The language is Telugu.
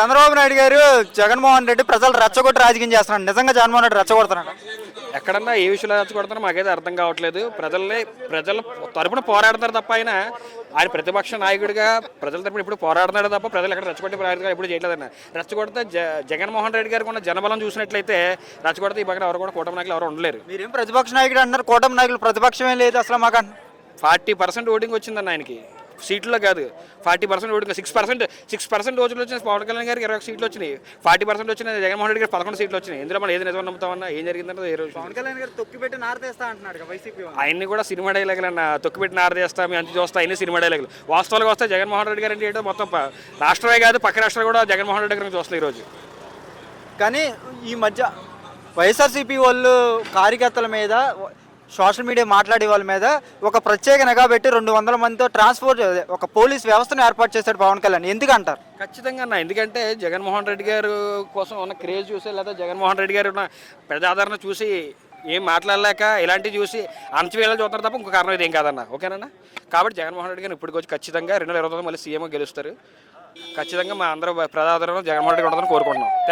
చంద్రబాబు నాయుడు గారు జగన్మోహన్ రెడ్డి ప్రజలు రెచ్చగొట్టి రాజకీయం చేస్తున్నాడు. నిజంగా జగన్మోహన్ రెడ్డి రెచ్చగొడుతున్నాడు. ఎక్కడన్నా ఏ విషయంలో రెచ్చగొడతారో మాకైతే అర్థం కావట్లేదు. ప్రజల తరపున పోరాడతారు తప్ప ఆయన ప్రతిపక్ష నాయకుడిగా ప్రజల తరపున ఇప్పుడు పోరాడుతున్నాడు తప్ప ప్రజలు ఎక్కడ రెచ్చగొట్టి ప్రయత్నం ఎప్పుడు చేయలేదన్న. రెచ్చగొడితే జగన్మోహన్ రెడ్డి గారికి ఉన్న జనబలం చూసినట్లయితే రెచ్చగొడితే ఈ పక్కన ఎవరు కూడా కూటమి నాయకులు ఎవరు ఉండలేరు. మీరేం ప్రతిపక్ష నాయకుడు అంటున్నారు, కూటమి నాయకులు ప్రతిపక్షమే లేదు అసలు మాకు. 40% ఓటింగ్ వచ్చిందన్న ఆయనకి. సీట్లో కాదు, 40% ఓటింగ్. 6% ఓట్లు వచ్చిన పవన్ కళ్యాణ్ గారికి 21 సీట్లు వచ్చినాయి. 40% వచ్చిన జగన్మోహన్ రెడ్డి గారికి 11 సీట్లు వచ్చినాయి. ఇందులో మనం ఏది నిజం నమ్ముతామన్నా, ఏం జరిగిందంటే పవన్ కళ్యాణ్ గారు తొక్కిపెట్టి నారదేస్తా అంటున్నాడు వైసీపీ. ఆయన్ని కూడా సినిమా డైలాగులు అన్న, తొక్కిపెట్టి నారదేస్తా, మేము అంత చూస్తా, అన్ని సినిమా డైలాగులు. వాస్తవాలకు వస్తే జగన్మోహన్ రెడ్డి గారు అంటే ఏంటో మొత్తం రాష్ట్రమే కాదు పక్క రాష్ట్రాలు కూడా జగన్మోహన్ రెడ్డి గారిని చూస్తున్నాయి ఈరోజు. కానీ ఈ మధ్య వైఎస్ఆర్సీపీ వాళ్ళు కార్యకర్తల మీద, సోషల్ మీడియా మాట్లాడే వాళ్ళ మీద ఒక ప్రత్యేక నిఘా పెట్టి 200 మందితో ట్రాన్స్పోర్ట్ ఒక పోలీస్ వ్యవస్థను ఏర్పాటు చేశాడు పవన్ కళ్యాణ్. ఎందుకంటారు? ఖచ్చితంగా అన్న, ఎందుకంటే జగన్మోహన్ రెడ్డి గారు కోసం ఉన్న క్రేజ్ చూసి, లేదా జగన్మోహన్ రెడ్డి గారు ఉన్న ప్రజాదరణ చూసి ఏం మాట్లాడలేక ఇలాంటివి చూసి అణచివేయాలని చూస్తారు తప్ప ఇంకో కారణం ఇదేం కాదన్న. ఓకేనన్నా? కాబట్టి జగన్మోహన్ రెడ్డి గారు ఇప్పటికొచ్చి ఖచ్చితంగా 2029 మళ్ళీ సీఎం గెలుస్తారు. ఖచ్చితంగా మా అందరూ ప్రజాదరణ జగన్మోహన్ రెడ్డి ఉంటుందని కోరుకుంటున్నాం.